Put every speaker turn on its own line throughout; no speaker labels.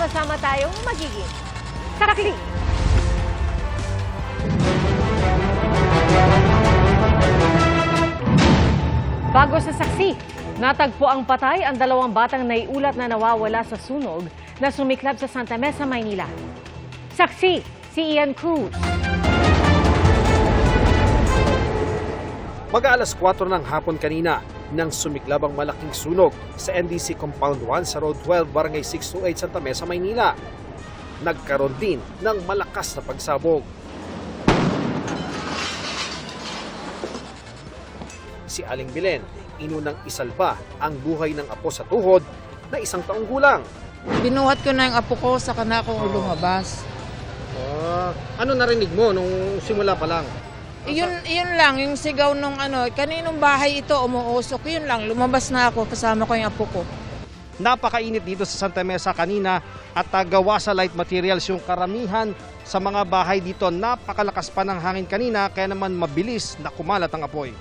sama-sama tayong magiging saksi. Bago sa saksi, natagpo ang patay ang dalawang batang naiulat na nawawala sa sunog na sumiklab sa Santa Mesa, Maynila. Saksi, si Ian Cruz.
Mag-aalas 4 ng hapon kanina nang sumiklab ang malaking sunog sa NDC Compound 1 sa Road 12, Barangay 628, Santa Mesa, Maynila. Nagkaroon din ng malakas na pagsabog. Si Aling Belen, inunang isalba ang buhay ng apo sa tuhod na 1 taong gulang.
Binuhat ko na yung apo ko sa kana ko lumabas.
Ano narinig mo nung simula pa lang?
Yun lang, yung sigaw nung kaninong bahay ito umuusok, yun lang, lumabas na ako, kasama ko yung apo ko.
Napakainit dito sa Santa Mesa kanina at gawa sa light materials yung karamihan sa mga bahay dito. Napakalakas pa ng hangin kanina kaya naman mabilis na kumalat ang apoy.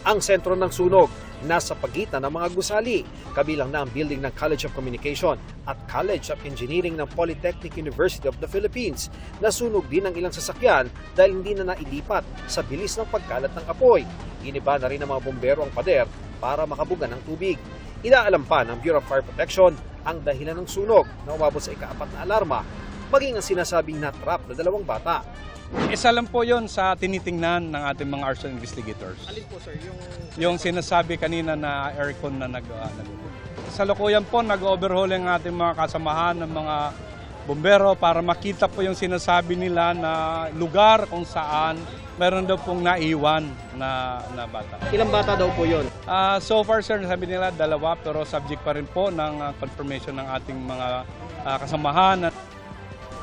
Ang sentro ng sunog nasa pagitan ng mga gusali, kabilang na ang building ng College of Communication at College of Engineering ng Polytechnic University of the Philippines. Nasunog din ang ilang sasakyan dahil hindi na nailipat sa bilis ng pagkalat ng apoy. Giniba na rin ng mga bumbero ang pader para makabuga ng tubig. Inaalam pa ng Bureau of Fire Protection ang dahilan ng sunog na umabot sa ika-4 na alarma, maging ang sinasabing na-trap na 2 bata.
Isa lang po yon sa tinitingnan ng ating mga arson investigators.
Alin po sir?
Yung sinasabi kanina na aircon na Sa lukuyan po, nag-overhauling ang ating mga kasamahan ng mga bumbero para makita po yung sinasabi nila na lugar kung saan meron daw pong naiwan na bata.
Ilang bata daw po yon?
So far sir, sabi nila 2 pero subject pa rin po ng confirmation ng ating mga kasamahan.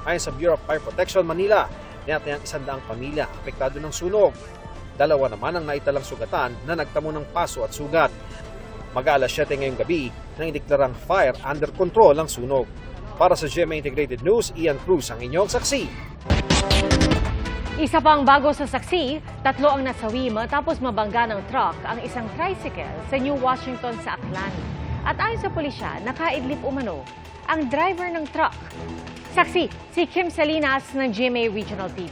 Ayon sa Bureau of Fire Protection Manila, tinatayang 100 pamilya apektado ng sunog. 2 naman ang naitalang sugatan na nagtamo ng paso at sugat. Mag-aalas 7 ngayong gabi nang ideklarang fire under control ang sunog. Para sa GMA Integrated News, Ian Cruz ang inyong saksi.
Isa pang bago sa saksi, 3 ang nasawi matapos mabangga ng truck ang isang tricycle sa New Washington sa Aklan. At ayon sa pulisya, nakaidlip umano ang driver ng truck. Saksi, si Kim Salinas ng GMA Regional TV.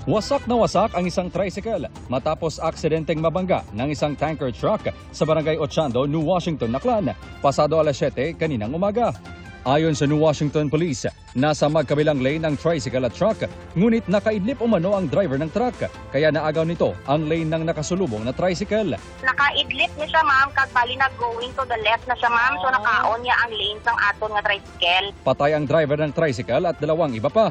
Wasak na wasak ang isang tricycle matapos aksidenteng mabangga ng isang tanker truck sa Barangay Ochando, New Washington, Aklan, pasado alas 7 kaninang umaga. Ayon sa New Washington Police, nasa magkabilang lane ang tricycle at truck, ngunit nakaidlip umano ang driver ng truck, kaya naagaw nito ang lane ng nakasulubong na tricycle.
Nakaidlip niya siya ma'am, kag bali na going to the left na siya ma'am, so nakaon niya ang lane sang aton nga tricycle.
Patay ang driver ng tricycle at 2 iba pa.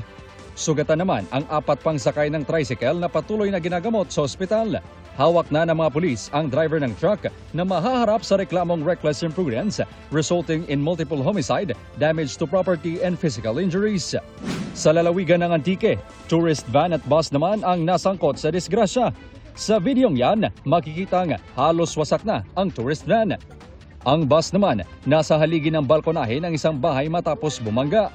Sugatan naman ang 4 pang sakay ng tricycle na patuloy na ginagamot sa ospital. Hawak na ng mga pulis ang driver ng truck na mahaharap sa reklamong reckless imprudence resulting in multiple homicide, damage to property and physical injuries. Sa lalawigan ng Antique, tourist van at bus naman ang nasangkot sa disgrasya. Sa videong yan, makikitang halos wasak na ang tourist van. Ang bus naman nasa haligi ng balkonahe ng isang bahay matapos bumangga.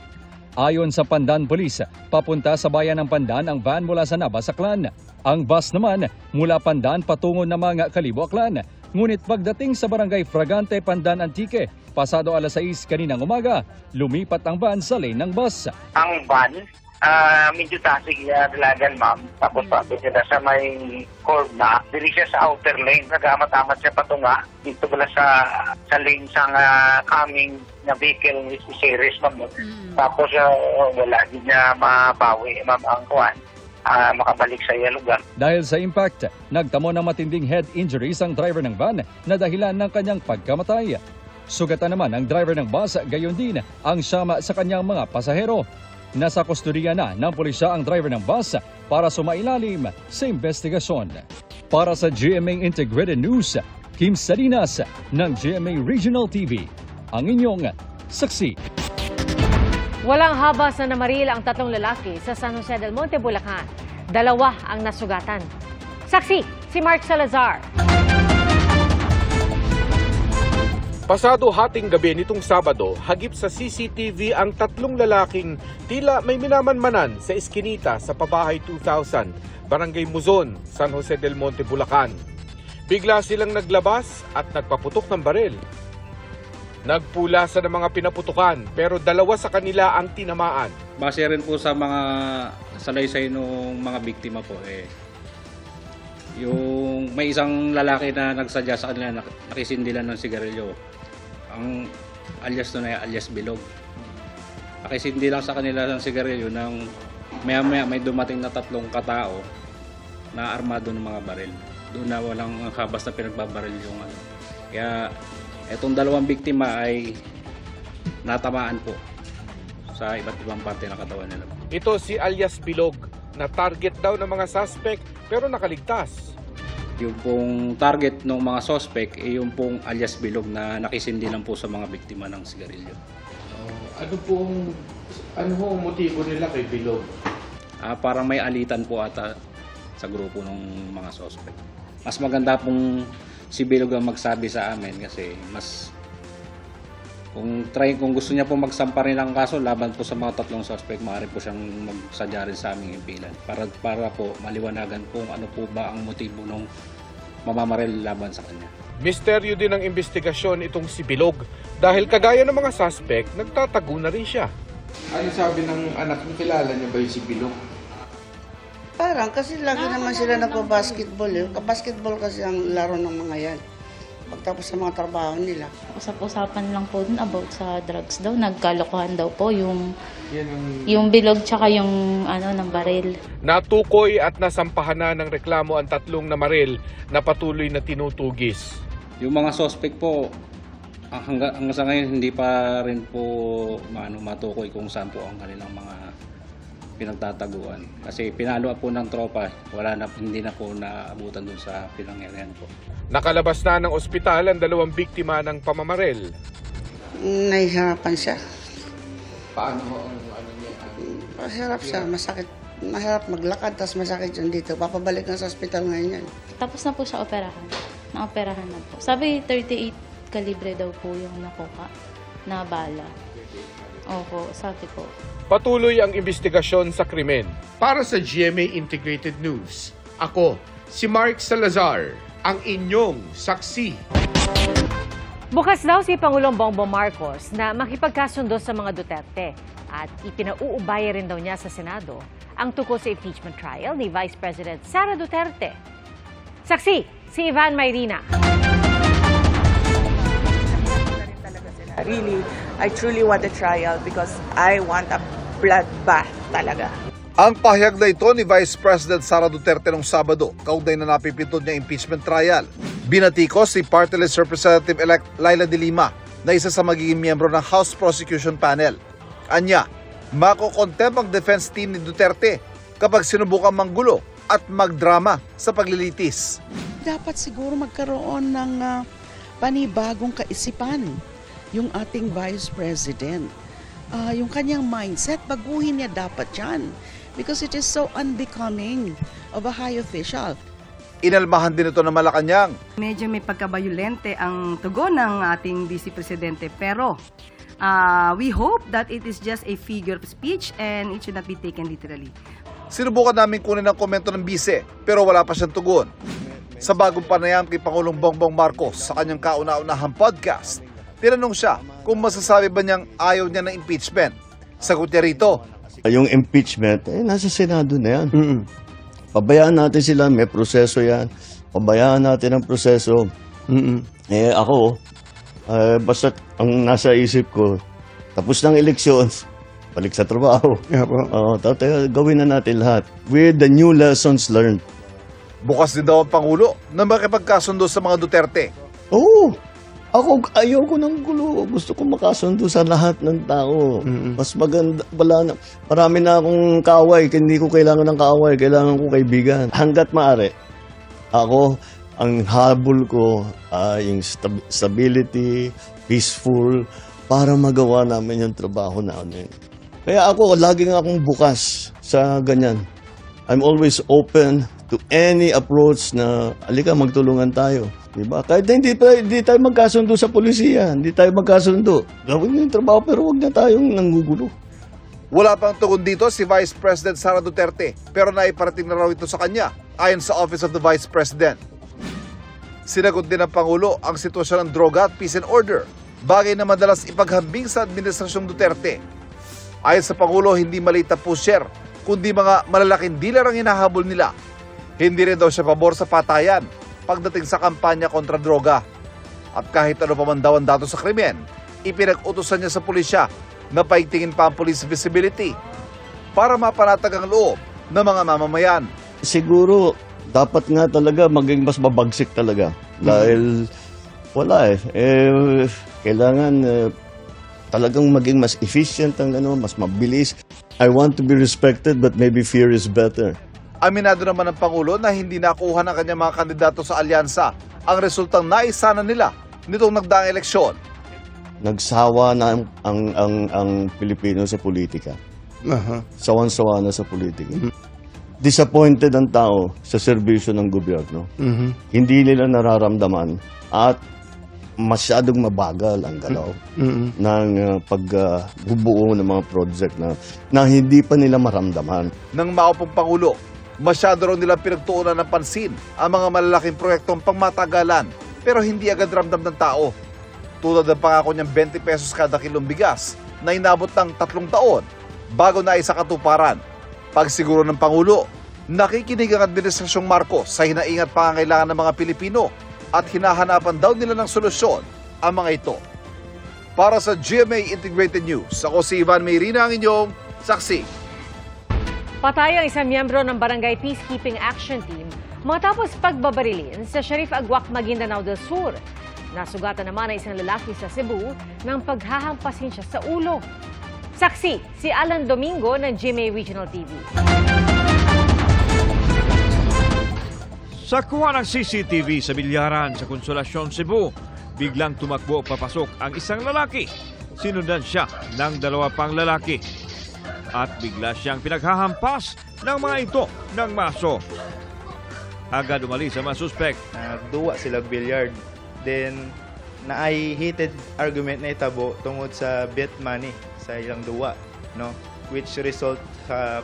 Ayon sa Pandan Police, papunta sa bayan ng Pandan ang van mula sa Nabas, Aklan. Ang bus naman mula Pandan patungo na mga Kalibo, Aklan. Ngunit pagdating sa Barangay Fragante, Pandan, Antique, pasado alas 6 kaninang umaga, lumipat ang van sa lane ng bus.
Ang van, medyo tasig niya dalagan ma'am. Tapos tapos siya sa may curve na. Dili siya sa outer lane. Nagamat-amat siya patunga. Dito pala sa lane sang coming na vehicle series ma'am. Tapos wala din niya mabawi ma'am ang kuwan. Makabalik sa iya lugar.
Dahil sa impact, nagtamo ng matinding head injuries ang driver ng van na dahilan ng kanyang pagkamatay. Sugatan naman ang driver ng bus, gayon din ang siyama sa kanyang mga pasahero. Nasa kustodiya na ng pulisya ang driver ng bus para sumailalim sa investigasyon. Para sa GMA Integrated News, Kim Salinas ng GMA Regional TV, ang inyong saksi.
Walang habas na namaril ang 3 lalaki sa San Jose del Monte, Bulacan. 2 ang nasugatan. Saksi, si Mark Salazar.
Pasado hating gabi nitong Sabado, hagip sa CCTV ang 3 lalaking tila may minamanmanan sa Eskinita sa Pabahay 2000, Barangay Muzon, San Jose del Monte, Bulacan. Bigla silang naglabas at nagpaputok ng baril. Nagpulasan ng mga pinaputukan pero 2 sa kanila ang tinamaan.
Base rin po sa mga salaysay ng mga biktima po, yung may isang lalaki na nagsadya sa kanila, nakisindilan ng sigarilyo. Ang alias doon ay alias Bilog. Nakisindi lang sa kanila ng sigarilyo nang maya-maya may dumating na 3 katao na armado ng mga baril. Doon na walang habas na pinagbabaril yung ano. Kaya itong 2 biktima ay natamaan po sa iba't ibang parte ng katawan nila.
Ito si alias Bilog na target daw ng mga suspect pero nakaligtas.
Yung pong target ng mga suspect ay yung pong alias Bilog na nakisindi lang po sa mga biktima ng sigarilyo.
Ano ang motibo nila kay Bilog?
Parang may alitan po ata sa grupo ng mga suspect. Mas maganda pong si Bilog ang magsabi sa amin kasi mas kung gusto niya po magsampa rin ang kaso laban po sa mga 3 suspect, maaari po siyang magsadya rin sa aming impilan para po maliwanagan kung ano po ba ang motibo ng mamamaril laban sa kanya.
Misteryo din ang investigasyon itong si Bilog dahil kagaya ng mga suspect, nagtatago na rin siya. Ano sabi ng anak niyo, kilala niyo ba yung si Bilog?
Parang kasi lagi naman sila nagpa-basketball. Basketball kasi ang laro ng mga yan. Pagtapos sa mga trabaho nila.
Usap-usapan lang po dun about sa drugs daw. Nagkalokohan daw po yung Bilog tsaka yung ng baril.
Natukoy at nasampahan na ng reklamo ang 3 namaril na patuloy na tinutugis.
Yung mga suspect po, hanggang sa ngayon hindi pa rin po matukoy kung saan po ang kanilang mga pinagtataguan. Kasi pinalo po ng tropa, hindi na po naabutan dun sa pinangyarihan po.
Nakalabas na ng ospital ang 2 biktima ng pamamaril.
Nahihirapan siya.
Paano ang niya?
Masarap siya, masakit. Masarap maglakad, tapos masakit yun dito. Papabalik na sa ospital ngayon yan.
Tapos na po siya operahan. Na-operahan na po. Sabi 38 kalibre daw po yung nakuha na bala. Opo, sabi po.
Patuloy ang investigasyon sa krimen. Para sa GMA Integrated News, ako, si Mark Salazar, ang inyong saksi.
Bukas daw si Pangulong Bongbong Marcos na makipagkasundo sa mga Duterte at ipinauubaya rin daw niya sa Senado ang tungkol sa impeachment trial ni Vice President Sara Duterte. Saksi, si Ivan Mayrina.
Really, I truly want a trial because I want a bloodbath talaga.
Ang pahayag na ito ni Vice President Sara Duterte noong Sabado, kaugnay na napipindot niya impeachment trial. Binatikos si Party List Representative-elect Laila de Lima na isa sa magiging miyembro ng House Prosecution Panel. Anya, makokontempt ang defense team ni Duterte kapag sinubukan manggulo at magdrama sa paglilitis.
Dapat siguro magkaroon ng panibagong kaisipan yung ating Vice President. Yung kanyang mindset, baguhin niya dapat yan. Because it is so unbecoming of a high official.
Inalmahan din ito ng Malacanang.
Medyo may pagkabayulente ang tugon ng ating Vice Presidente. Pero we hope that it is just a figure of speech and it should not be taken literally.
Sinubukan namin kunin ang komento ng bise pero wala pa siyang tugon. Sa bagong panayam kay Pangulong Bongbong Marcos sa kanyang kauna-unahang podcast, tinanong siya kung masasabi ba niyang ayaw niya ng impeachment. Sagot niya rito,
yung impeachment, nasa Senado na yan. Pabayaan natin sila, may proseso yan. Pabayaan natin ang proseso. Ako, basta ang nasa isip ko, tapos ng eleksyon, balik sa trabaho. Gawin na natin lahat. With the new lessons learned.
Bukas din daw ang Pangulo na makipagkasundo sa mga Duterte.
Oo. Ako, ayoko ng gulo. Gusto ko makasundo sa lahat ng tao. Mas maganda, marami na akong kaaway. Hindi ko kailangan ng kaaway. Kailangan ko kaibigan. Hanggat maaari, ako, ang habol ko ay yung stability, peaceful, para magawa namin yung trabaho namin. Kaya ako, laging akong bukas sa ganyan. I'm always open to any approach na, alika, magtulungan tayo. Diba? Kahit hindi tayo magkasundo sa polisiya, hindi tayo magkasundo. Gawin yung trabaho pero huwag na tayong nanggugulo.
Wala pang tugon dito si Vice President Sara Duterte pero naiparating na raw ito sa kanya ayon sa Office of the Vice President. Sinagot din ng Pangulo ang sitwasyon ng droga at peace and order bagay na madalas ipaghambing sa Administrasyong Duterte. Ayon sa Pangulo, hindi maliit na pusher, kundi mga malalaking dealer ang hinahabol nila. Hindi rin daw siya pabor sa patayan pagdating sa kampanya kontra droga. At kahit ano pa man daw ang dato sa krimen, ipinag-utusan niya sa pulisya na paigtingin pa ang police visibility para mapanatag ang loob ng mga mamamayan.
Siguro, dapat nga talaga maging mas mabagsik talaga. Dahil wala kailangan talagang maging mas efficient ang mas mabilis. I want to be respected but maybe fear is better.
Aminado naman ng Pangulo na hindi nakuha ng kanyang mga kandidato sa alyansa ang resultang naisana nila nitong nagdaang eleksyon.
Nagsawa na ang Pilipino sa politika. Sawan-sawa na sa politika. Disappointed ang tao sa serbisyo ng gobyerno. Hindi nila nararamdaman at masyadong mabagal ang galaw ng pagbubuo ng mga project na hindi pa nila maramdaman.
Nang maupong Pangulo, masyado raw nilang pinagtuunan ng pansin ang mga malalaking proyektong pangmatagalan pero hindi agad ramdam ng tao. Tulad ng pangako niyang 20 pesos kada kilong bigas na inabot ng 3 taon bago na isa katuparan. Pagsiguro ng Pangulo, nakikinig ang Administrasyong Marcos sa hinaingat pangangailangan ng mga Pilipino at hinahanapan daw nila ng solusyon ang mga ito. Para sa GMA Integrated News, ako si Ivan Mayrina, ang inyong saksi.
Patay ang isang miyembro ng Barangay Peacekeeping Action Team matapos pagbabarilin sa Sheriff Aguac, Maguindanao del Sur. Nasugatan naman ang isang lalaki sa Cebu nang paghahampasin siya sa ulo. Saksi, si Alan Domingo ng GMA Regional TV.
Sa kuha ng CCTV sa Bilyaran sa Consolacion, Cebu, biglang tumakbo papasok ang isang lalaki. Sinundan siya ng 2 pang lalaki. At bigla siyang pinaghahampas ng mga ito ng maso. Agad umalis ang mga suspect.
Duwa sila bilyard. Then, naay heated argument na itabo tungod sa bet money sa ilang duwa, no? Which result sa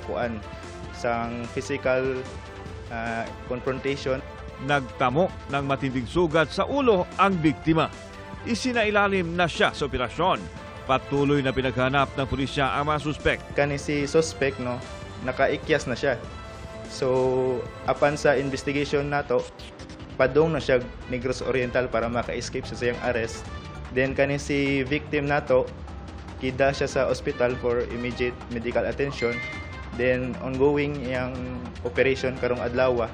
sang physical confrontation.
Nagtamo ng matinding sugat sa ulo ang biktima. Isinailalim na siya sa operasyon. Patuloy na pinaghanap ng pulisya ang mga suspect.
Kani si suspect, no, nakaikyas na siya. So, apan sa investigation nato, padong na siya Negros Oriental para maka-escape sa siyang arrest. Then kani si victim nato, kida siya sa hospital for immediate medical attention. Then ongoing yang operation karong adlaw.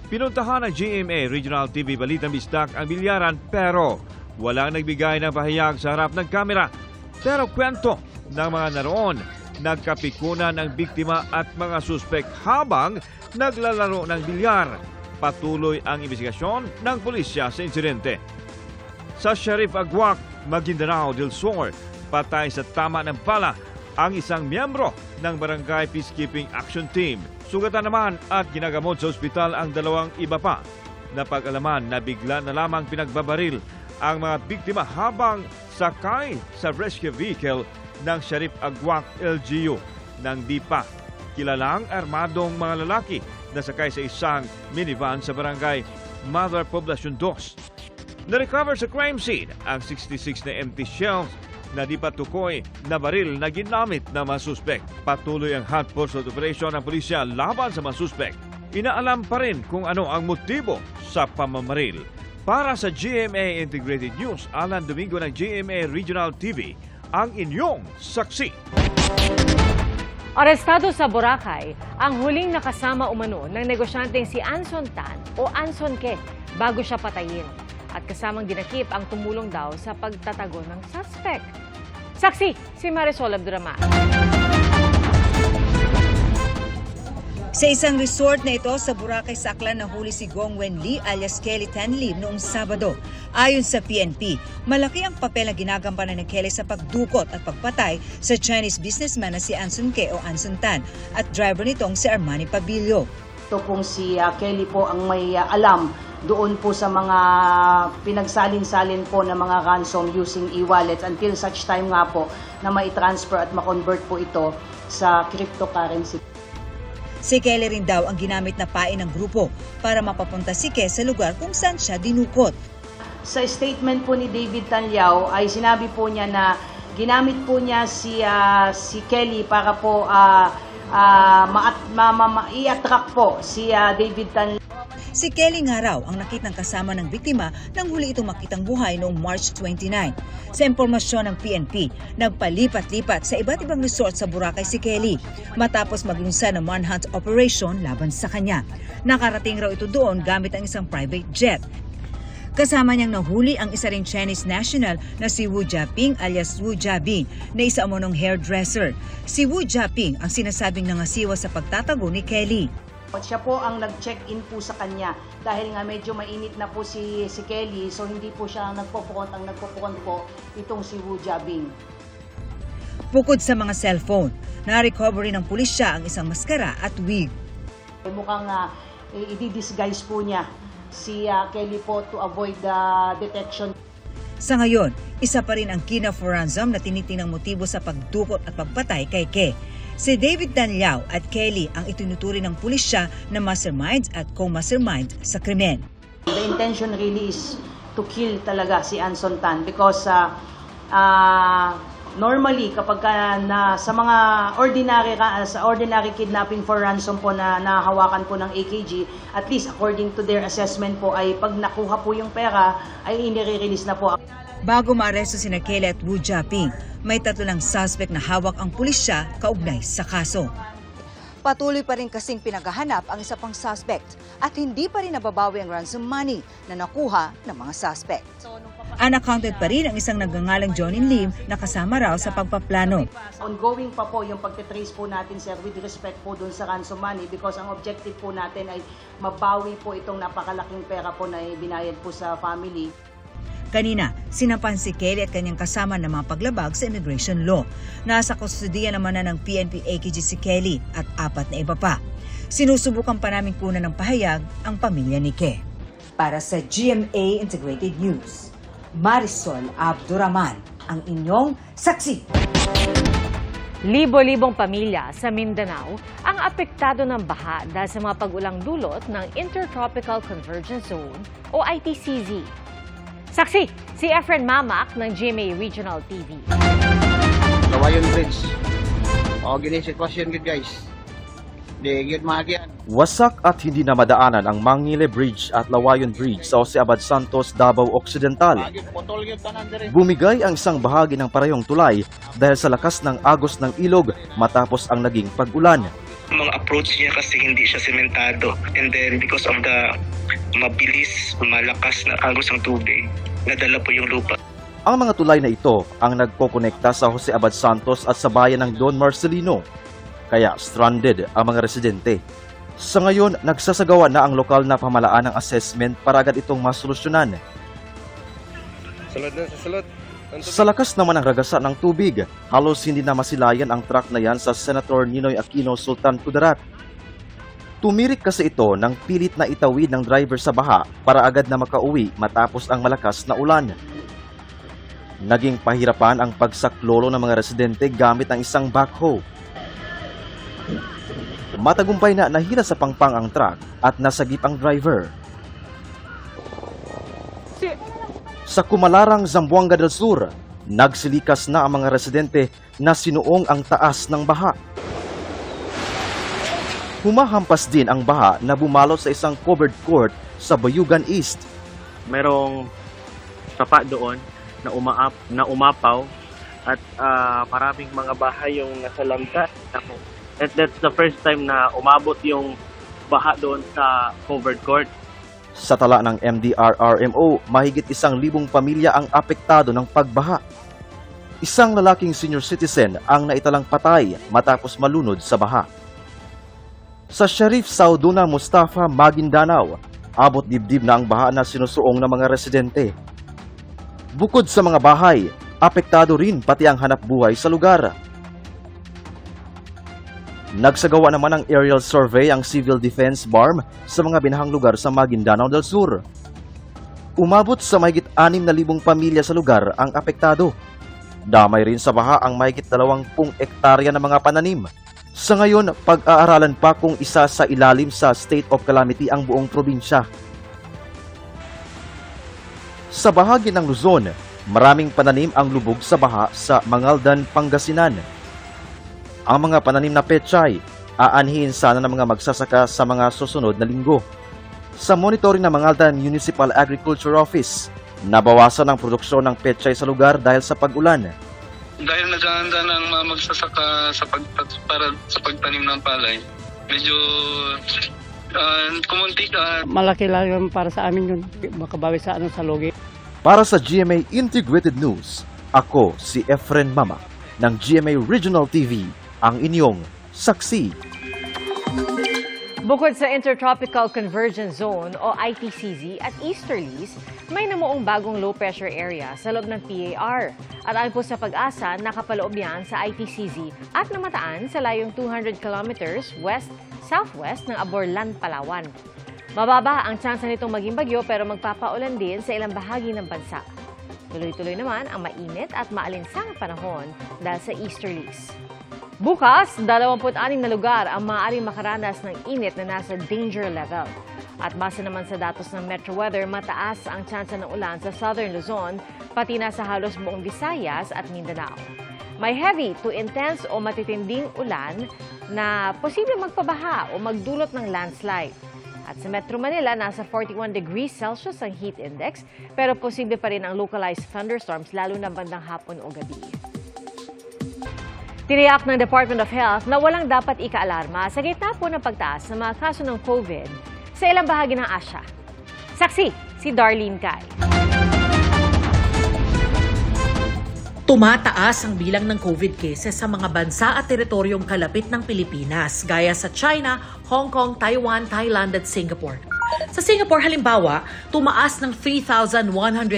Pinuntahan ng GMA Regional TV Balitang Bisdak ang Bilyaran pero walang nagbigay ng pahayag sa harap ng kamera. Pero kwento ng mga naroon, nagkapikunan ang biktima at mga suspek habang naglalaro ng bilyar. Patuloy ang investigasyon ng pulisya sa insidente. Sa Sheriff Aguac, Maguindanao del Sur, patay sa tama ng bala ang isang miyembro ng Barangay Peacekeeping Action Team. Sugatan naman at ginagamot sa ospital ang 2 iba pa. Napag-alaman na bigla na lamang pinagbabaril ang mga biktima habang sakay sa rescue vehicle ng Sheriff Aguac LGU nang di pa kilalang armadong mga lalaki na sakay sa isang minivan sa barangay Mother Poblacion 2. Na-recover sa crime scene ang 66 na empty shells na di pa tukoy na baril na ginamit ng mga suspect. Patuloy ang hot pursuit operation ng pulisya laban sa mga suspect. Inaalam pa rin kung ano ang motibo sa pamamaril. Para sa GMA Integrated News, Alan Domingo ng GMA Regional TV, ang inyong saksi.
Arestado sa Boracay ang huling nakasama umano ng negosyanteng si Anson Tan o Anson Ke bago siya patayin. At kasamang dinakip ang tumulong daw sa pagtatago ng suspect. Saksi, si Marisol Abduraman.
Sa isang resort na ito sa Boracay sa Aklan nahuli si Gong Wen Lee alias Kelly Tan Lim noong Sabado. Ayon sa PNP, malaki ang papel na ginagampanan ni Kelly sa pagdukot at pagpatay sa Chinese businessman na si Anson Ke o Anson Tan at driver nitong si Armani Pabilio.
Ito pong si Kelly po ang may alam doon po sa mga pinagsalin-salin po ng mga ransom using e-wallets until such time nga po na mai-transfer at ma-convert po ito sa cryptocurrency.
Si Kelly rin daw ang ginamit na pain ng grupo para mapapunta si Ke sa lugar kung saan siya dinukot.
sa statement po ni David Talyao ay sinabi po niya na ginamit po niya si Kelly para po i-attract po si David Talyao.
Si Kelly nga raw ang nakitang kasama ng biktima nang huli itong makitang buhay noong March 29. Sa impormasyon ng PNP, nagpalipat-lipat sa iba't ibang resort sa Boracay si Kelly matapos maglunsa ng manhunt operation laban sa kanya. Nakarating raw ito doon gamit ang isang private jet. Kasama niyang nahuli ang isa ring Chinese national na si Wu Jiaping alias Wu Jiabing na isa umunong hairdresser. Si Wu Jiaping ang sinasabing nangasiwa sa pagtatago ni Kelly.
Siya po ang nag-check-in po sa kanya dahil nga medyo mainit na po si Kelly, so hindi po siya nagpupukont. Ang nagpupukont po itong si Wu Jiabing.
Bukod sa mga cellphone, na-recover rin ng pulisya ang isang maskara at wig.
Mukhang i-disguise po niya si Kelly po to avoid the detection.
Sa ngayon, isa pa rin ang kina for ransom na tinitinang motibo sa pagdukot at pagpatay kay Ke. Si David Talyao at Kelly ang itinuturing ng pulisya na masterminds at co-mastermind sa krimen.
The intention really is to kill talaga si Anson Tan because normally kapag sa mga ordinary kidnapping for ransom po na nahawakan po ng AKG, at least according to their assessment po ay pag nakuha po yung pera ay inire-release na po.
Bago maaresto sina Kelly at Wu Jiaping, may 3 ng suspect na hawak ang pulisya kaugnay sa kaso.
Patuloy pa rin kasing pinaghahanap ang isa pang suspect at hindi pa rin nababawi ang ransom money na nakuha ng mga suspect.
Unaccounted pa rin ang isang nagngangalang Johnny Lim na kasama raw sa pagpaplano.
Ongoing pa po yung pagtitrace po natin, sir, with respect po dun sa ransom money because ang objective po natin ay mabawi po itong napakalaking pera po na binayad po sa family.
Kanina, sinampan si Kelly at kanyang kasama ng mga paglabag sa immigration law. Nasa kustudiya naman na ng PNP AKG si Kelly at 4 na iba pa. Sinusubukan pa namin kunan ng pahayag ang pamilya ni Ke.
Para sa GMA Integrated News, Marisol Abduraman, ang inyong saksi.
Libo-libong pamilya sa Mindanao ang apektado ng baha dahil sa mga pag-ulang dulot ng Intertropical Convergence Zone o ITCZ. Saksi, si Efren Mamak ng GMA Regional TV.
Lawayon Bridge. Gini sitwasyon good guys. Di gyud maagyan.
Wasak at hindi na madaanan ang Mangile Bridge at Lawayon Bridge sa Jose Abad Santos, Davao Occidental. Bumigay ang isang bahagi ng parehong tulay dahil sa lakas ng agos ng ilog matapos ang naging pag-ulan.
Mga approach niya kasi hindi siya sementado, and then because of the mabilis, malakas na agos ng tubig, nadala po yung lupa.
Ang mga tulay na ito ang nagkokonekta sa Jose Abad Santos at sa bayan ng Don Marcelino, kaya stranded ang mga residente. Sa ngayon, nagsasagawa na ang lokal na pamahalaan ng assessment para agad itong masolusyonan.
Salud na, salud.
Sa lakas naman ng ragasan ng tubig, halos hindi na masilayan ang truck na yan sa Senator Ninoy Aquino Sultan Kudarat. Tumirik kasi ito ng pilit na itawid ng driver sa baha para agad na makauwi matapos ang malakas na ulan. Naging pahirapan ang pagsaklolo ng mga residente gamit ang isang backhoe. Matagumpay na nahila sa pangpang ang truck at nasagip ang driver. Sa Kumalarang, Zamboanga del Sur, nagsilikas na ang mga residente na sinuong ang taas ng baha. Humahampas din ang baha na bumalot sa isang covered court sa Bayugan East.
Merong sapa doon na umapaw at maraming mga bahay yung nasa lampas. And that's the first time na umabot yung baha doon sa covered court.
Sa tala ng MDRRMO, mahigit 1,000 pamilya ang apektado ng pagbaha. Isang lalaking senior citizen ang naitalang patay matapos malunod sa baha. Sa Sheriff Sauduna Mustafa, Maguindanao, abot dibdib na ang baha na sinusuong ng mga residente. Bukod sa mga bahay, apektado rin pati ang hanap buhay sa lugar. Nagsagawa naman ng aerial survey ang Civil Defense BARM sa mga binahang lugar sa Maguindanao del Sur. Umabot sa mahigit 6,000 pamilya sa lugar ang apektado. Damay rin sa baha ang mahigit 20 hektarya ng mga pananim. Sa ngayon, pag-aaralan pa kung isa sa ilalim sa state of calamity ang buong probinsya. Sa bahagi ng Luzon, maraming pananim ang lubog sa baha sa Mangaldan, Pangasinan. Ang mga pananim na pechay, aanhiin sana ng mga magsasaka sa mga susunod na linggo. Sa monitoring ng Mangaldan Municipal Agriculture Office, nabawasan ang produksyon ng pechay sa lugar dahil sa pag-ulan.
Dahil naghahanda ng mga magsasaka para sa pagtanim ng palay, medyo kumunti na.
Malaki lang yun para sa amin yun, makabawi sa sa logi.
Para sa GMA Integrated News, ako si Efren Mama ng GMA Regional TV, ang inyong saksi.
Bukod sa Intertropical Convergence Zone o ITCZ at Easterlies, may namuong bagong low-pressure area sa loob ng PAR. At ayon po sa Pag-asa, nakapaloob yan sa ITCZ at namataan sa layong 200 kilometers west-southwest ng Aborlan, Palawan. Mababa ang tsansa nitong maging bagyo pero magpapaulan din sa ilang bahagi ng bansa. Tuloy-tuloy naman ang mainit at maalinsang panahon dahil sa Easterlies. Bukas, 26 na lugar ang maaaring makaranas ng init na nasa danger level. At base naman sa datos ng Metro Weather, mataas ang tsansa ng ulan sa Southern Luzon, pati na sa halos buong Visayas at Mindanao. May heavy to intense o matitinding ulan na posibleng magpabaha o magdulot ng landslide. At sa Metro Manila, nasa 41 degrees Celsius ang heat index, pero posible pa rin ang localized thunderstorms lalo na bandang hapon o gabi. Tiniyak ng Department of Health na walang dapat ika-alarma sa gitna po ng pagtaas ng mga kaso ng COVID sa ilang bahagi ng Asya. Saksi, si Darlene Kai.
Tumataas ang bilang ng COVID cases sa mga bansa at teritoryong kalapit ng Pilipinas, gaya sa China, Hong Kong, Taiwan, Thailand at Singapore. Sa Singapore, halimbawa, tumaas ng 3,100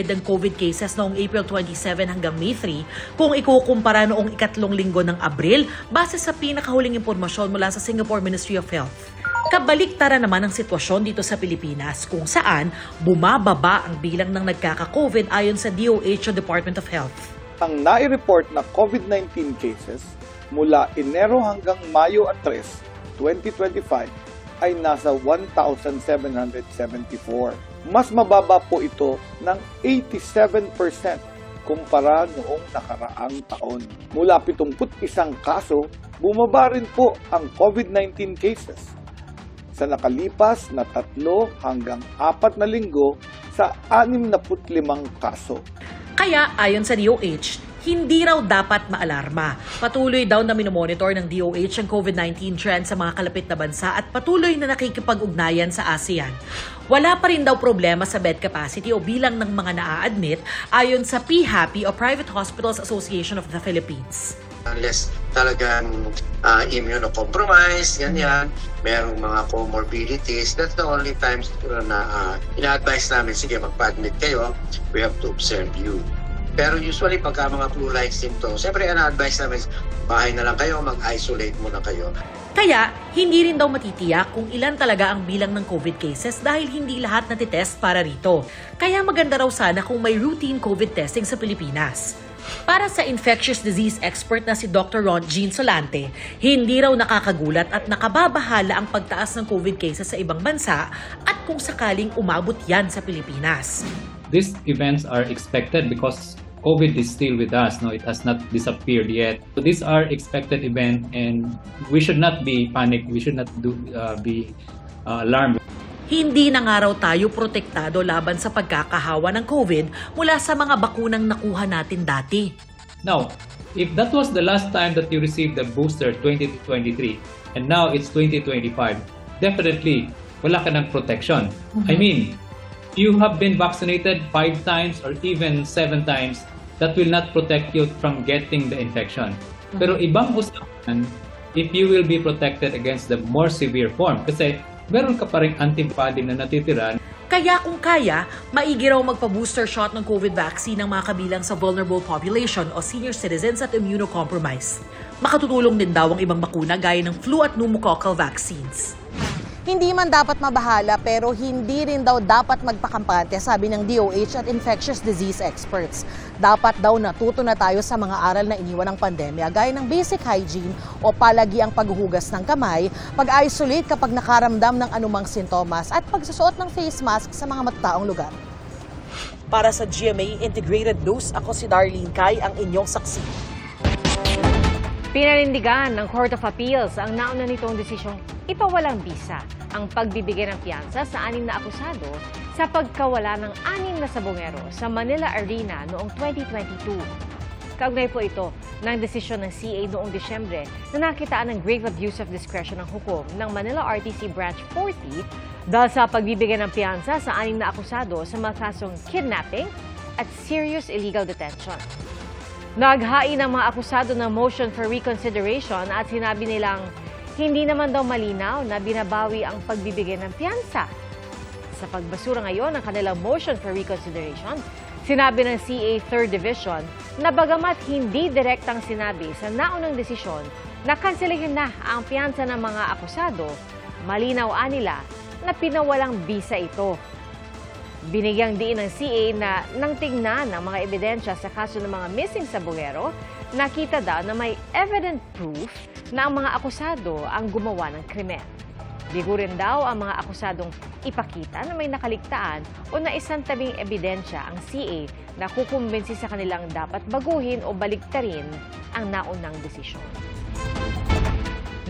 ang COVID cases noong April 27 hanggang May 3 kung ikukumpara noong ikatlong linggo ng Abril base sa pinakahuling impormasyon mula sa Singapore Ministry of Health. Kabaliktaran naman ang sitwasyon dito sa Pilipinas kung saan bumababa ang bilang ng nagkaka-COVID ayon sa DOH o Department of Health.
Ang nai-report na COVID-19 cases mula Enero hanggang Mayo 3, 2025 ay nasa 1,774. Mas mababa po ito ng 87% kumpara noong nakaraang taon. Mula 71 kaso, bumaba rin po ang COVID-19 cases sa nakalipas na 3 hanggang 4 na linggo sa 65 kaso.
Kaya ayon sa DOH, hindi raw dapat maalarma. Patuloy daw na minomonitor ng DOH ang COVID-19 trend sa mga kalapit na bansa at patuloy na nakikipag-ugnayan sa ASEAN. Wala pa rin daw problema sa bed capacity o bilang ng mga naa-admit ayon sa PHAPI o Private Hospitals Association of the Philippines.
Unless talagang immunocompromised, ganyan, merong mga comorbidities, that's the only times na ina-advise namin, sige, magpa-admit kayo, we have to observe you. Pero usually, pagka mga flu-like symptoms, siyempre, ina-advise namin, bahay na lang kayo, mag-isolate muna kayo.
Kaya, hindi rin daw matitiyak kung ilan talaga ang bilang ng COVID cases dahil hindi lahat natitest para rito. Kaya maganda raw sana kung may routine COVID testing sa Pilipinas. Para sa infectious disease expert na si Dr. Ron Jean Solante, hindi raw nakakagulat at nakababahala ang pagtaas ng COVID cases sa ibang bansa at kung sakaling umabot yan sa Pilipinas.
These events are expected because COVID is still with us. No, it has not disappeared yet. So these are expected events, and we should not be panicked. We should not be alarmed.
Hindi na nga raw tayo protektado laban sa pagkakahawa ng COVID mula sa mga bakunang nakuha natin dati.
Now, if that was the last time that you received the booster 2023 and now it's 2025, definitely wala ka ng protection. I mean, you have been vaccinated 5 times or even 7 times, that will not protect you from getting the infection. Pero ibang usapan if you will be protected against the more severe form. Kasi meron ka pa rin antibody na natitira.
Kaya kung kaya, maigi raw magpa-booster shot ng COVID vaccine ng mga kabilang sa vulnerable population o senior citizens at immunocompromised. Makatutulong din daw ang ibang bakuna gaya ng flu at pneumococcal vaccines.
Hindi man dapat mabahala pero hindi rin daw dapat magpakampante, sabi ng DOH at infectious disease experts. Dapat daw natuto na tayo sa mga aral na iniwan ng pandemya gaya ng basic hygiene o palagi ang paghuhugas ng kamay, pag-isolate kapag nakaramdam ng anumang sintomas at pagsusuot ng face mask sa mga matataong lugar.
Para sa GMA Integrated News, ako si Darlene Kai, ang inyong saksi.
Pinanindigan ng Court of Appeals ang nauna nitong desisyong ipawalang bisa ang pagbibigay ng piyansa sa 6 na akusado sa pagkawala ng 6 na sabongero sa Manila Arena noong 2022. Kaugnay po ito ng desisyon ng CA noong Disyembre na nakitaan ng grave abuse of discretion ng hukom ng Manila RTC Branch 40 dahil sa pagbibigay ng piyansa sa 6 na akusado sa mga kasong kidnapping at serious illegal detention. Naghain ng mga akusado ng motion for reconsideration at sinabi nilang hindi naman daw malinaw na binabawi ang pagbibigay ng piyansa. Sa pagbasura ngayon ng kanilang motion for reconsideration, sinabi ng CA 3rd Division na bagamat hindi direktang sinabi sa naunang desisyon na kanselihin na ang piyansa ng mga akusado, malinaw nila na pinawalang bisa ito. Binigyang diin ng CA na nang tingnan ng mga ebidensya sa kaso ng mga missing sabongero, nakita daw na may evident proof na ang mga akusado ang gumawa ng krimen. Bigo rin daw ang mga akusadong ipakita na may nakaligtaan o naisantabing ebidensya ang CA na kukumbinsi sa kanilang dapat baguhin o baligtarin ang naunang desisyon.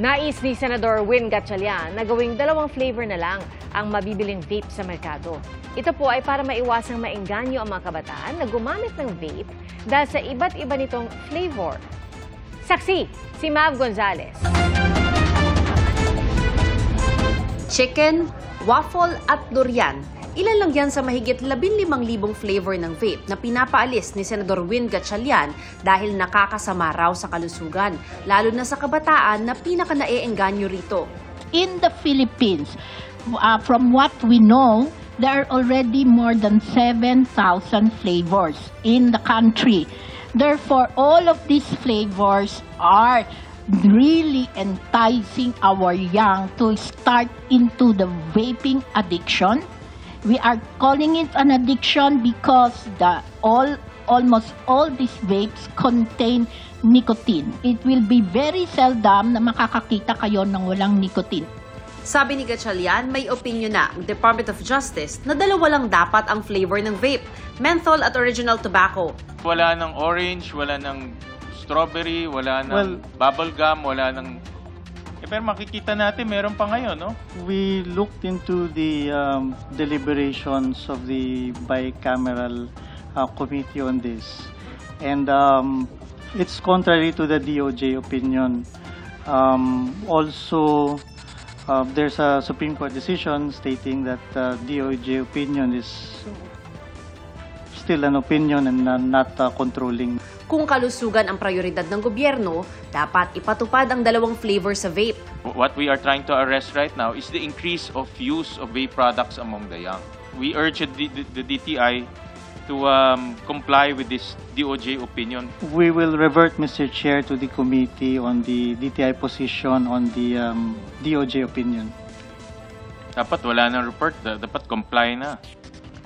Nais ni Senador Win Gatchalian na gawing 2 flavor na lang ang mabibiling vape sa merkado. Ito po ay para maiwasang maengganyo ang mga kabataan na gumamit ng vape dahil sa iba't iba nitong flavor. Saksi, si Mav Gonzalez.
Chicken, waffle at durian. Ilan lang yan sa mahigit 15,000 flavor ng vape na pinapaalis ni Senador Win Gatchalian dahil nakakasama raw sa kalusugan, lalo na sa kabataan na pinaka-naeengganyo rito.
In the Philippines, from what we know, there are already more than 7,000 flavors in the country. Therefore, all of these flavors are really enticing our young to start into the vaping addiction. We are calling it an addiction because almost all these vapes contain nicotine. It will be very seldom na makakakita kayo ng walang nicotine.
Sabi ni Gatchalian, may opinion na ang Department of Justice na 2 lang dapat ang flavor ng vape, menthol at original tobacco.
Wala ng orange, wala ng strawberry, wala ng bubble gum, wala ng... pero makikita natin, meron pa ngayon, no?
We looked into the deliberations of the bicameral committee on this. And it's contrary to the DOJ opinion. Also, there's a Supreme Court decision stating that DOJ opinion is still an opinion and not controlling.
Kung kalusugan ang prioridad ng gobyerno, dapat ipatupad ang 2 flavor sa vape.
What we are trying to arrest right now is the increase of use of vape products among the young. We urge the DTI to comply with this DOJ opinion.
We will revert, Mr. Chair, to the committee on the DTI position on the DOJ opinion.
Dapat wala ng report, dapat comply na.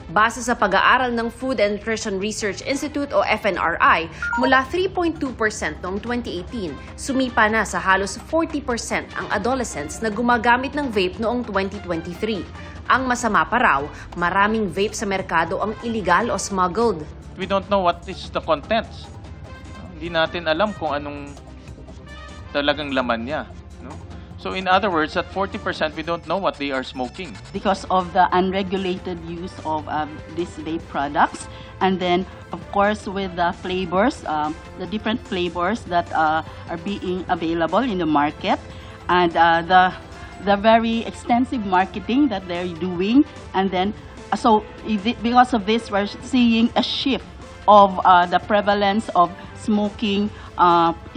Base sa pag-aaral ng Food and Nutrition Research Institute o FNRI, mula 3.2% noong 2018, sumipa na sa halos 40% ang adolescents na gumagamit ng vape noong 2023. Ang masama pa raw, maraming vape sa merkado ang illegal o smuggled.
We don't know what is the contents. Hindi natin alam kung anong talagang laman niya. No? So in other words, at 40%, we don't know what they are smoking.
Because of the unregulated use of these vape products. And then, of course, with the flavors, the different flavors that are being available in the market. And the very extensive marketing that they're doing. And then, so because of this, we're seeing a shift of the prevalence of smoking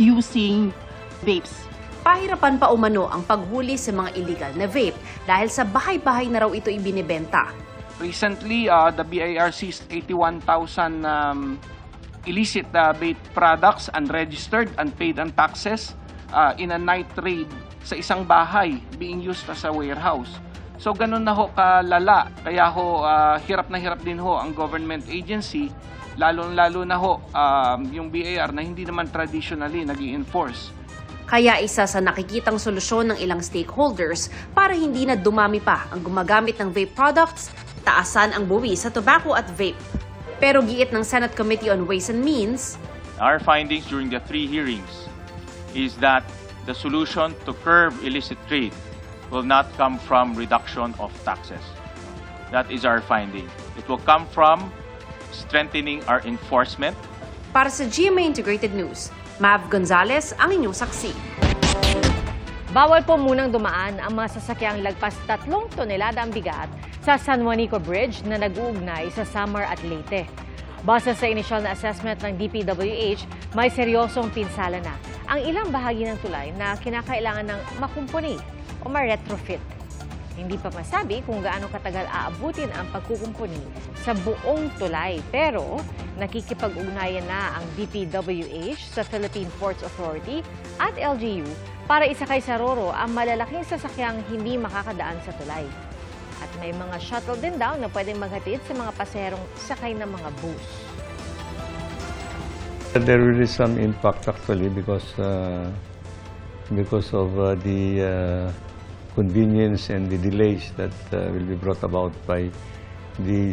using vapes.
Pahirapan pa umano ang paghuli sa mga illegal na vape dahil sa bahay-bahay na raw ito ibinibenta.
Recently, the BIR seized 81,000 illicit vape products, unregistered, unpaid on taxes, in a night raid sa isang bahay being used as a warehouse. So ganun na ho kalala, kaya ho hirap din ho ang government agency, lalo na ho yung BIR na hindi naman traditionally nag-i-enforce.
Kaya isa sa nakikitang solusyon ng ilang stakeholders para hindi na dumami pa ang gumagamit ng vape products, taasan ang buwis sa tobacco at vape. Pero giit ng Senate Committee on Ways and Means,
our findings during the 3 hearings is that the solution to curb illicit trade will not come from reduction of taxes. That is our finding. It will come from strengthening our enforcement.
Para sa GMA Integrated News, Mav Gonzalez ang inyong saksi.
Bawal po munang dumaan ang mga sasakyang lagpas 3 tonelada ang bigat sa San Juanico Bridge na nag-uugnay sa Samar at Leyte. Base sa initial na assessment ng DPWH, may seryosong pinsala na ang ilang bahagi ng tulay na kinakailangan ng makumpuni o ma-retrofit. Hindi pa masabi kung gaano katagal aabutin ang pagkukumpuni sa buong tulay. Pero nakikipag-ugnayan na ang DPWH sa Philippine Ports Authority at LGU para isakay sa Roro ang malalaking sasakyang hindi makakadaan sa tulay. At may mga shuttle din daw na pwedeng maghatid sa mga pasaherong sakay ng mga bus.
There will be some impact actually because of the convenience and the delays that will be brought about by the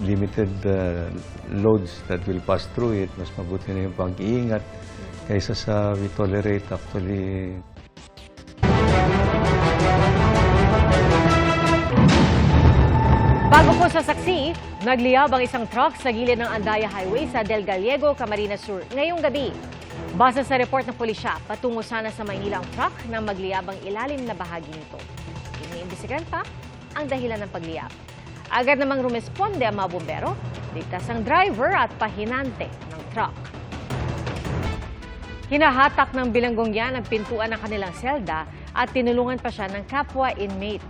limited loads that will pass through it. Mas mabuti na yung pag-iingat kaysa sa we tolerate actually.
Bago po sa saksi, nagliyab ang isang truck sa gilid ng Andaya Highway sa Del Gallego, Camarines Sur ngayong gabi. Base sa report ng pulisya, patungo sana sa Maynila ang truck na magliyab ang ilalim na bahagi nito. Iniimbestigahan pa ang dahilan ng pagliyab. Agad namang rumesponde ang mga bumbero, ligtas ang driver at pahinante ng truck. Hinahatak ng bilanggong yan ang pintuan ng kanilang selda at tinulungan pa siya ng kapwa inmate.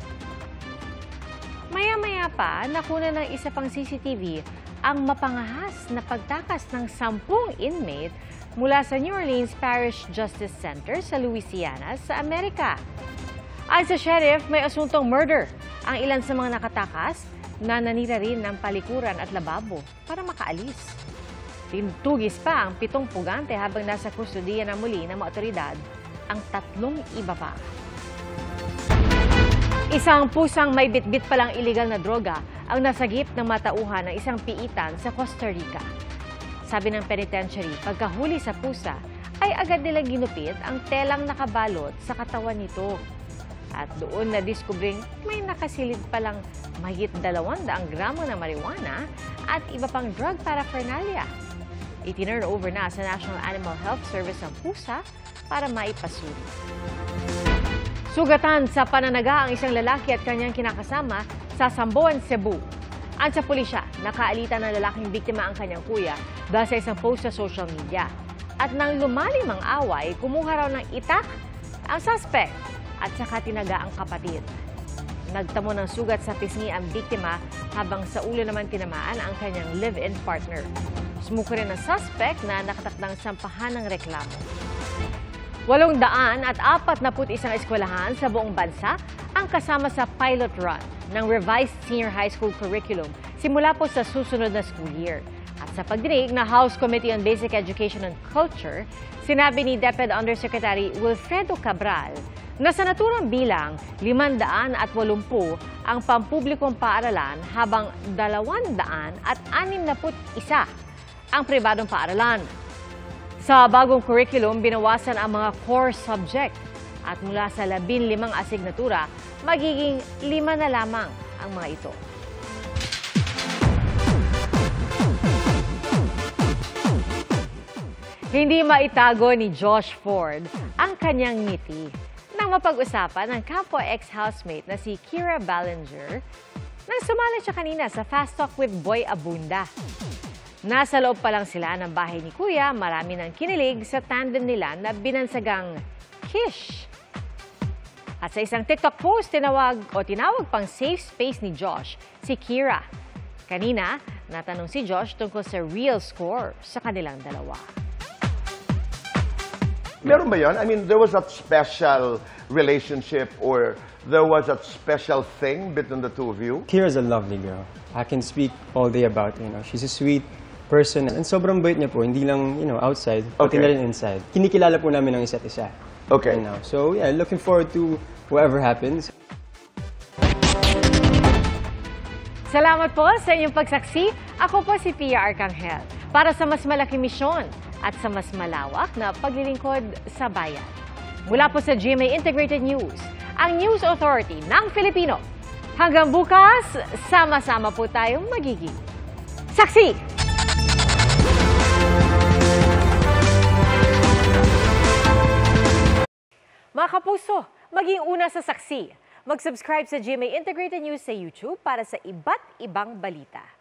Maya-maya pa, nakuna ng isa pang CCTV ang mapangahas na pagtakas ng 10 inmate mula sa New Orleans Parish Justice Center sa Louisiana sa Amerika. Ayon sa sheriff, may asuntong murder ang ilan sa mga nakatakas na nanira rin ng palikuran at lababo para makaalis. Tinutugis pa ang 7 pugante habang nasa kustodiya na muli ng mga otoridad ang 3 iba pa. Isang pusang may bitbit palang illegal na droga ang nasagip ng matauhan ng isang piitan sa Costa Rica. Sabi ng penitentiary, pagkahuli sa pusa ay agad nilang ginupit ang telang nakabalot sa katawan nito. At doon na diskubring may nakasilid palang mahigit 200 gramo ng marijuana at iba pang drug paraphernalia. Itinurn over na sa National Animal Health Service ang pusa para maipasuri. Sugatan sa pananaga ang isang lalaki at kanyang kinakasama sa Samboan, Cebu. Ayon sa pulisya, nakaalita ng lalaking biktima ang kanyang kuya dahil sa isang post sa social media. At nang lumalim ang away, kumuha raw ng itak ang suspect at saka tinaga ang kapatid. Nagtamo ng sugat sa pisngi ang biktima habang sa ulo naman tinamaan ang kanyang live-in partner. Sumuko rin ang suspect na nakatakdang sampahan ng reklamo. 841 eskwelahan sa buong bansa ang kasama sa pilot run ng revised senior high school curriculum simula po sa susunod na school year. At sa pagdinig na House Committee on Basic Education and Culture, sinabi ni DepEd Undersecretary Wilfredo Cabral na sa naturang bilang 580 ang pampublikong paaralan habang 261 ang pribadong paaralan. Sa bagong curriculum, binawasan ang mga core subject at mula sa 15 asignatura, magiging 5 na lamang ang mga ito. Hindi maitago ni Josh Ford ang kanyang ngiti nang mapag-usapan ng kapwa ex-housemate na si Kira Ballinger nang sumali siya kanina sa Fast Talk with Boy Abunda. Nasa loob pa lang sila ng bahay ni Kuya, marami nang kinilig sa tandem nila na binansagang Kish. At sa isang TikTok post, tinawag pang safe space ni Josh si Kira. Kanina, natanong si Josh tungkol sa real score sa kanilang dalawa.
Meron ba yun? I mean, there was that special relationship or there was that special thing between the two of you?
Kira's a lovely girl. I can speak all day about her. She's a sweet person. And sobrang bait niya po, hindi lang, outside, pati na rin inside. Kinikilala po namin ang isa't isa.
Okay.
Right now. So, yeah, looking forward to whatever happens.
Salamat po sa inyong pagsaksi Ako po si Tia Arcangel para sa mas malaking misyon at sa mas malawak na paglilingkod sa bayan. Mula po sa GMA Integrated News, ang News Authority ng Filipino. Hanggang bukas, sama-sama po tayong magiging saksi! Mga kapuso, maging una sa saksi. Mag-subscribe sa GMA Integrated News sa YouTube para sa iba't ibang balita.